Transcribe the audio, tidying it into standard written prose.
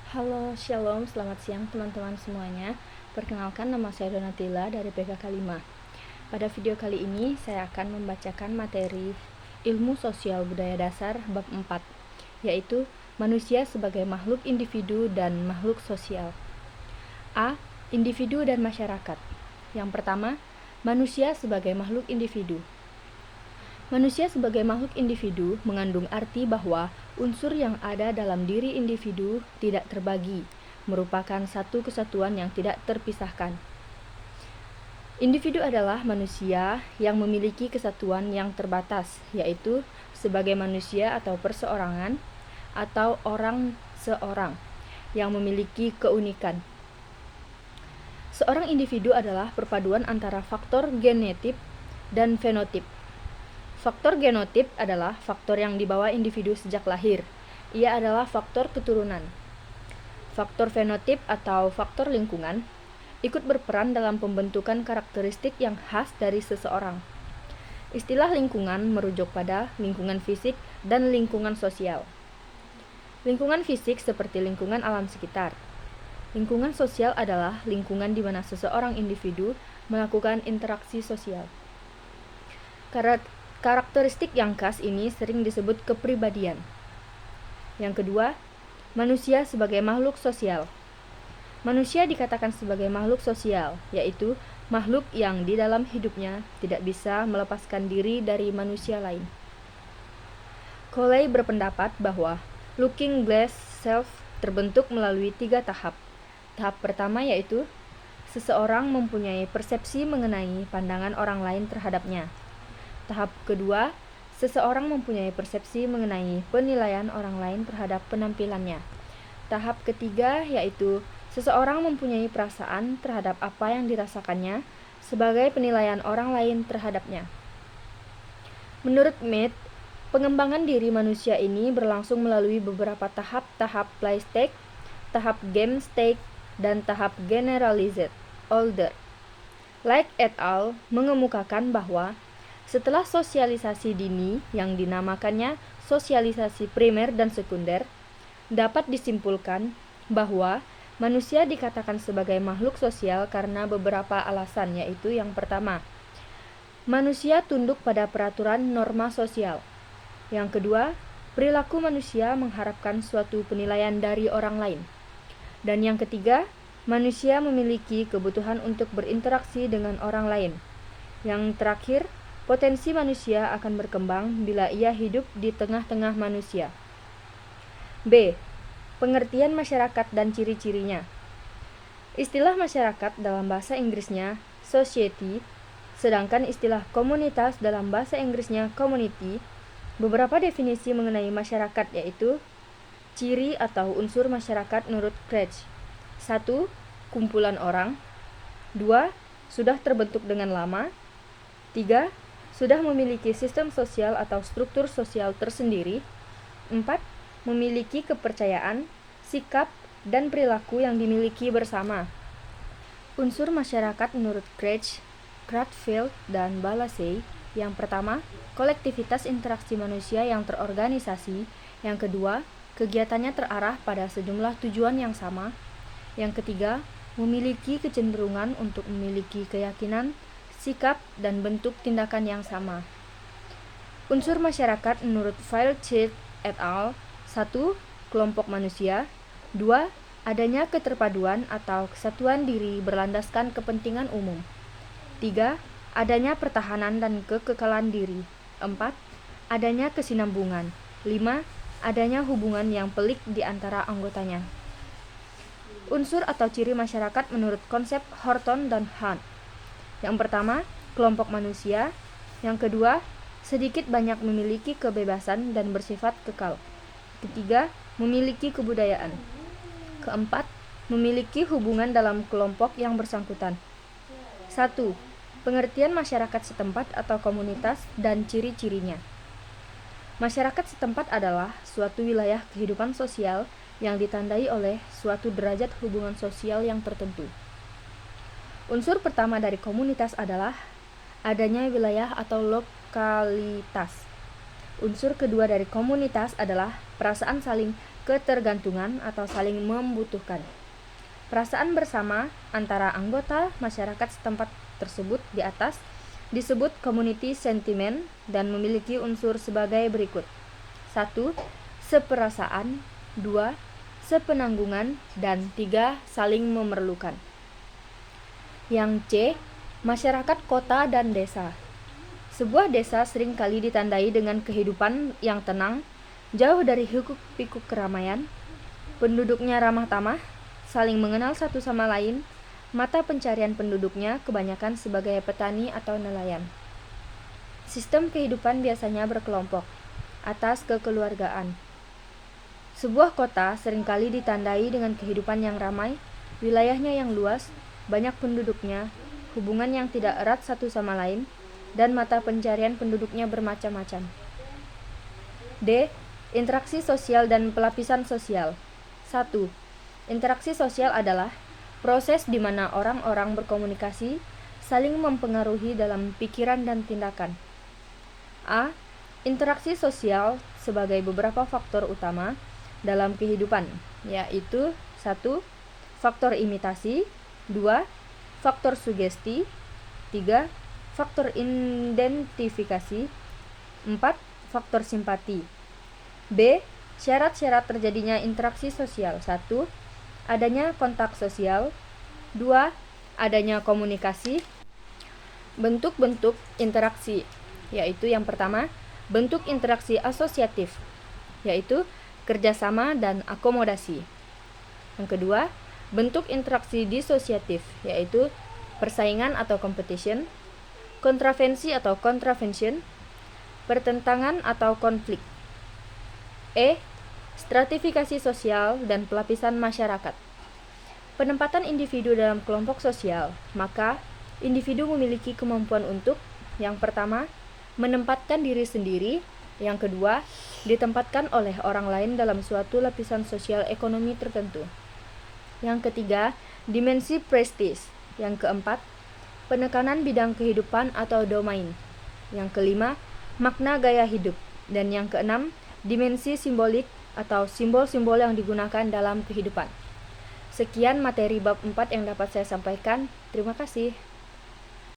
Halo, Shalom, selamat siang teman-teman semuanya. Perkenalkan, nama saya Donatilla dari PKK 5. Pada video kali ini, saya akan membacakan materi Ilmu Sosial Budaya Dasar bab 4, yaitu manusia sebagai makhluk individu dan makhluk sosial. A. Individu dan masyarakat. Yang pertama, manusia sebagai makhluk individu. Manusia sebagai makhluk individu mengandung arti bahwa unsur yang ada dalam diri individu tidak terbagi, merupakan satu kesatuan yang tidak terpisahkan. Individu adalah manusia yang memiliki kesatuan yang terbatas, yaitu sebagai manusia atau perseorangan, atau orang seorang, yang memiliki keunikan. Seorang individu adalah perpaduan antara faktor genotip dan fenotip. Faktor genotip adalah faktor yang dibawa individu sejak lahir. Ia adalah faktor keturunan. Faktor fenotip atau faktor lingkungan ikut berperan dalam pembentukan karakteristik yang khas dari seseorang. Istilah lingkungan merujuk pada lingkungan fisik dan lingkungan sosial. Lingkungan fisik seperti lingkungan alam sekitar. Lingkungan sosial adalah lingkungan di mana seseorang individu melakukan interaksi sosial. Karakteristik yang khas ini sering disebut kepribadian. Yang kedua, manusia sebagai makhluk sosial. Manusia dikatakan sebagai makhluk sosial, yaitu makhluk yang di dalam hidupnya tidak bisa melepaskan diri dari manusia lain. Coley berpendapat bahwa looking glass self terbentuk melalui 3 tahap. Tahap pertama yaitu seseorang mempunyai persepsi mengenai pandangan orang lain terhadapnya. Tahap kedua, seseorang mempunyai persepsi mengenai penilaian orang lain terhadap penampilannya. Tahap ketiga yaitu seseorang mempunyai perasaan terhadap apa yang dirasakannya sebagai penilaian orang lain terhadapnya. Menurut Mead, pengembangan diri manusia ini berlangsung melalui beberapa tahap play stage, tahap game stage, dan tahap generalized order. Like et al. Mengemukakan bahwa setelah sosialisasi dini yang dinamakannya sosialisasi primer dan sekunder, dapat disimpulkan bahwa manusia dikatakan sebagai makhluk sosial karena beberapa alasan, yaitu yang pertama, manusia tunduk pada peraturan norma sosial. Yang kedua, perilaku manusia mengharapkan suatu penilaian dari orang lain. Dan yang ketiga, manusia memiliki kebutuhan untuk berinteraksi dengan orang lain. Yang terakhir, potensi manusia akan berkembang bila ia hidup di tengah-tengah manusia. B. Pengertian masyarakat dan ciri-cirinya. Istilah masyarakat dalam bahasa Inggrisnya society, sedangkan istilah komunitas dalam bahasa Inggrisnya community. Beberapa definisi mengenai masyarakat yaitu ciri atau unsur masyarakat menurut Craig. 1. Kumpulan orang. 2. Sudah terbentuk dengan lama. 3. Sudah memiliki sistem sosial atau struktur sosial tersendiri. 4. Memiliki kepercayaan, sikap, dan perilaku yang dimiliki bersama. Unsur masyarakat menurut Craig, Cradfield, dan Balasey. Yang pertama, kolektivitas interaksi manusia yang terorganisasi. Yang kedua, kegiatannya terarah pada sejumlah tujuan yang sama. Yang ketiga, memiliki kecenderungan untuk memiliki keyakinan, sikap, dan bentuk tindakan yang sama. Unsur masyarakat menurut Feilschild et al. 1. Kelompok manusia. 2. Adanya keterpaduan atau kesatuan diri berlandaskan kepentingan umum. 3. Adanya pertahanan dan kekekalan diri. 4. Adanya kesinambungan. 5. Adanya hubungan yang pelik di antara anggotanya. Unsur atau ciri masyarakat menurut konsep Horton dan Hunt. Yang pertama, kelompok manusia. Yang kedua, sedikit banyak memiliki kebebasan dan bersifat kekal. Ketiga, memiliki kebudayaan. Keempat, memiliki hubungan dalam kelompok yang bersangkutan. 1. Pengertian masyarakat setempat atau komunitas dan ciri-cirinya. Masyarakat setempat adalah suatu wilayah kehidupan sosial yang ditandai oleh suatu derajat hubungan sosial yang tertentu. Unsur pertama dari komunitas adalah adanya wilayah atau lokalitas. Unsur kedua dari komunitas adalah perasaan saling ketergantungan atau saling membutuhkan. Perasaan bersama antara anggota masyarakat setempat tersebut di atas disebut community sentiment dan memiliki unsur sebagai berikut. 1. Seperasaan. 2. Sepenanggungan. Dan 3. Saling memerlukan. Yang C. Masyarakat kota dan desa. Sebuah desa seringkali ditandai dengan kehidupan yang tenang, jauh dari hiruk-pikuk keramaian, penduduknya ramah tamah, saling mengenal satu sama lain, mata pencarian penduduknya kebanyakan sebagai petani atau nelayan. Sistem kehidupan biasanya berkelompok, atas kekeluargaan. Sebuah kota seringkali ditandai dengan kehidupan yang ramai, wilayahnya yang luas, banyak penduduknya, hubungan yang tidak erat satu sama lain, dan mata pencarian penduduknya bermacam-macam. D. Interaksi sosial dan pelapisan sosial. 1. Interaksi sosial adalah proses di mana orang-orang berkomunikasi, saling mempengaruhi dalam pikiran dan tindakan. A. Interaksi sosial sebagai beberapa faktor utama dalam kehidupan, yaitu 1. Faktor imitasi, 2. Faktor sugesti, 3. Faktor identifikasi, 4. Faktor simpati. B. Syarat-syarat terjadinya interaksi sosial. 1. Adanya kontak sosial. 2. Adanya komunikasi. Bentuk-bentuk interaksi, yaitu yang pertama, bentuk interaksi asosiatif, yaitu kerjasama dan akomodasi. Yang kedua, bentuk interaksi disosiatif, yaitu persaingan atau competition, kontravensi atau contravention, pertentangan atau konflik. E. Stratifikasi sosial dan pelapisan masyarakat. Penempatan individu dalam kelompok sosial, maka individu memiliki kemampuan untuk, yang pertama, menempatkan diri sendiri, yang kedua, ditempatkan oleh orang lain dalam suatu lapisan sosial ekonomi tertentu. Yang ketiga, dimensi prestis. Yang keempat, penekanan bidang kehidupan atau domain. Yang kelima, makna gaya hidup. Dan yang keenam, dimensi simbolik atau simbol-simbol yang digunakan dalam kehidupan. Sekian materi bab 4 yang dapat saya sampaikan. Terima kasih.